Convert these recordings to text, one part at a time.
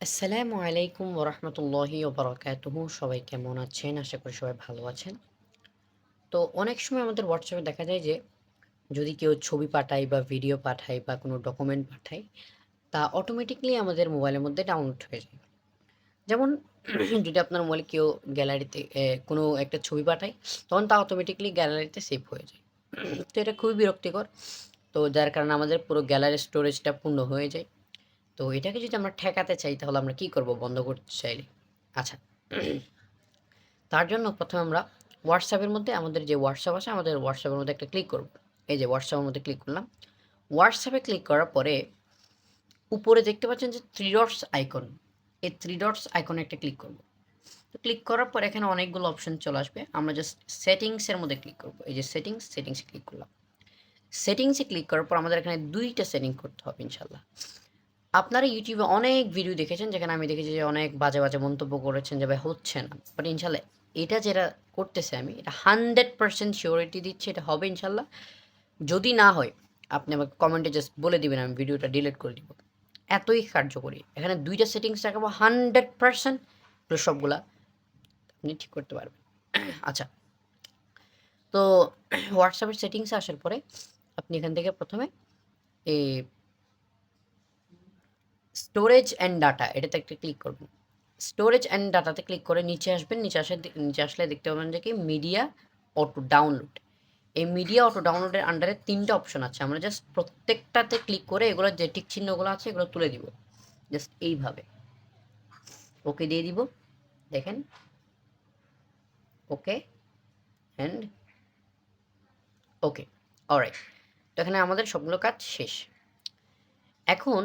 আসসালামু আলাইকুম ওরহমতুল্লাহি ওবরাকাতুহু। সবাই কেমন আছেন? আশা করি সবাই ভালো আছেন। তো অনেক সময় আমাদের হোয়াটসঅ্যাপে দেখা যায় যে যদি কেউ ছবি পাঠায় বা ভিডিও পাঠায় বা কোনো ডকুমেন্ট পাঠায়, তা অটোমেটিকলি আমাদের মোবাইলের মধ্যে ডাউনলোড হয়ে যায়। যেমন যদি আপনার মোবাইলে কেউ গ্যালারিতে কোনো একটা ছবি পাঠায়, তখন তা অটোমেটিকলি গ্যালারিতে সেভ হয়ে যায়। তো এটা খুবই বিরক্তিকর। তো যার কারণে আমাদের পুরো গ্যালারির স্টোরেজটা পূর্ণ হয়ে যায়। তো এটাকে যদি আমরা ঠেকাতে চাই তাহলে আমরা কি করব বন্ধ করতে চাইলে? আচ্ছা, তার জন্য ১ম এ আমরা WhatsApp এর মধ্যে আমাদের যে WhatsApp আছে, আমাদের WhatsApp এর মধ্যে একটা ক্লিক করব। এই যে WhatsApp এর মধ্যে ক্লিক করলাম। WhatsApp এ ক্লিক করার পরে উপরে দেখতে পাচ্ছেন যে 3 ডটস আইকন। এই 3 ডটস আইকনে একটা ক্লিক করব। তো ক্লিক করার পর এখানে অনেকগুলো অপশন চলে আসবে। আমরা জাস্ট সেটিংস এর মধ্যে ক্লিক করব। এই যে সেটিংস এ ক্লিক করলাম। সেটিংস এ ক্লিক করার পর আমাদের এখানে ২ টা সেটিং করতে হবে ইনশাআল্লাহ। আপনারা ইউটিউবে অনেক ভিডিও দেখেছেন যেখানে আমি দেখেছি যে অনেক বাজে, বাজে মন্তব্য করেছেন যে ভাই হচ্ছে না। বাট ইনশাআল্লাহ এটা যেটা করতেছি আমি এটা 100% সিউরিটি দিচ্ছি এটা হবে ইনশাআল্লাহ। যদি না হয় আপনি আমাকে কমেন্টে জাস্ট বলে দিবেন আমি ভিডিওটা ডিলিট করে দিব। এতই কার্যকরী। এখানে ২ টা সেটিংস রাখাবো 100% সবগুলা আপনি ঠিক করতে পারবেন। আচ্ছা, তো WhatsApp এর সেটিংসে আসার পরে আপনি এখান থেকে ১ম এ এই স্টোরেজ অ্যান্ড ডাটা এটাতে একটা ক্লিক করবেন। স্টোরেজ অ্যান্ড ডাটাতে ক্লিক করে নিচে আসবেন। নিচে আসলে দেখতে পাবেন যে কি মিডিয়া অটো ডাউনলোড। এই মিডিয়া অটো ডাউনলোডের আন্ডারে ৩ টা অপশন আছে। আমরা জাস্ট প্রত্যেকটাতে ক্লিক করে এগুলোর যে টিক চিহ্নগুলো আছে এগুলো তুলে দিব। জাস্ট এইভাবে। ওকে দিয়ে দিব। দেখেন ওকে অ্যান্ড ওকে। অলরাইট। তো এখানে আমাদের সবগুলো কাজ শেষ। এখন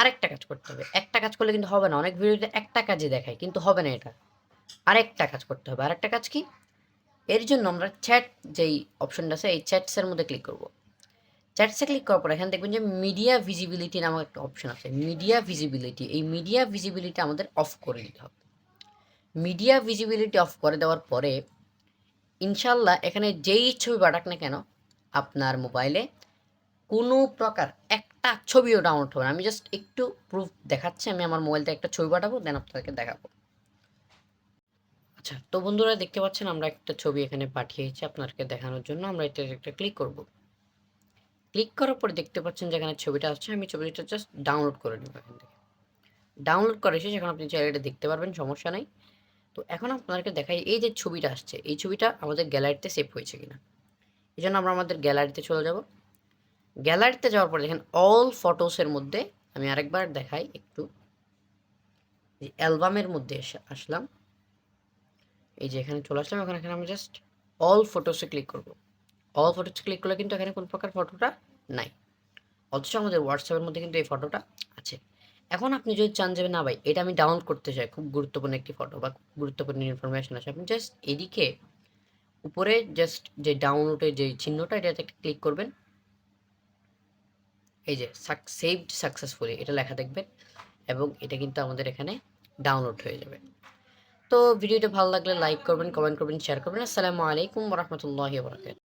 আরেকটা কাজ করতে হবে। একটা কাজ করলে কিন্তু হবে না। অনেক ভিডিওতে একটা কাজই দেখায় কিন্তু হবে না এটা। আরেকটা কাজ করতে হবে। আরেকটা কাজ কি? এর জন্য আমরা চ্যাট যেই অপশনটা আছে এই চ্যাটসের মধ্যে ক্লিক করব। চ্যাটসে ক্লিক করার পর এখানে দেখবেন যে মিডিয়া ভিজিবিলিটি নামক একটা অপশন আছে। মিডিয়া ভিজিবিলিটি এই মিডিয়া ভিজিবিলিটি আমাদের অফ করে দিতে হবে। মিডিয়া ভিজিবিলিটি অফ করে দেওয়ার পরে ইনশাল্লাহ এখানে যেই ছবি পাঠাক না কেন আপনার মোবাইলে কোনো প্রকার একটা ছবিও ডাউনলোড হবে না। আমি জাস্ট একটু প্রুফ দেখাচ্ছি। আমি আমার মোবাইল থেকে একটা ছবি পাঠাবো দেন আপনাদেরকে দেখাবো। আচ্ছা, তো বন্ধুরা দেখতে পাচ্ছেন আমরা একটা ছবি এখানে পাঠিয়েছি আপনাদেরকে দেখানোর জন্য। আমরা এটাতে একটা ক্লিক করব। ক্লিক করার পরে দেখতে পাচ্ছেন যে এখানে ছবিটা আসছে। আমি ছবিটা জাস্ট ডাউনলোড করে নেব এখান থেকে। ডাউনলোড করা শেষ। এখন আপনি চাইলে এটা দেখতে পারবেন, সমস্যা নাই। তো এখন আপনাদেরকে দেখাই এই যে ছবিটা আসছে, এই ছবিটা আমাদের গ্যালারিতে সেভ হয়েছে কিনা। এজন্য আমরা আমাদের গ্যালারিতে চলে যাব। গ্যালারিতে যাওয়ার পরে দেখেন অল ফটোস এর মধ্যে আমি আরেকবার দেখাই একটু। এই অ্যালবামের মধ্যে আসলাম। এই যে এখানে চলে আসলাম। এখন এখানে আমি জাস্ট অল ফটোসে ক্লিক করব। অল ফটোস ক্লিক করলে কিন্তু এখানে কোন প্রকার ফটোটা নাই। অথচ আমাদের হোয়াটসঅ্যাপের মধ্যে কিন্তু এই ফটোটা আছে। এখন আপনি যদি চান যে না ভাই এটা আমি ডাউনলোড করতে চাই, খুব গুরুত্বপূর্ণ একটি ফটো বা গুরুত্বপূর্ণ ইনফরমেশন আছে, আপনি জাস্ট এদিকে উপরে জাস্ট যে ডাউনলোডের যে চিহ্নটা এটাতে একটা ক্লিক করবেন। এই যে সেভড সাকসেসফুলি এটা লেখা দেখবেন এবং এটা কিন্তু আমাদের এখানে ডাউনলোড হয়ে যাবে। তো ভিডিওটা ভালো লাগলে লাইক করবেন, কমেন্ট করবেন, শেয়ার করবেন। আসসালামু আলাইকুম ওয়া রাহমাতুল্লাহি ওয়া বারাকাতুহু।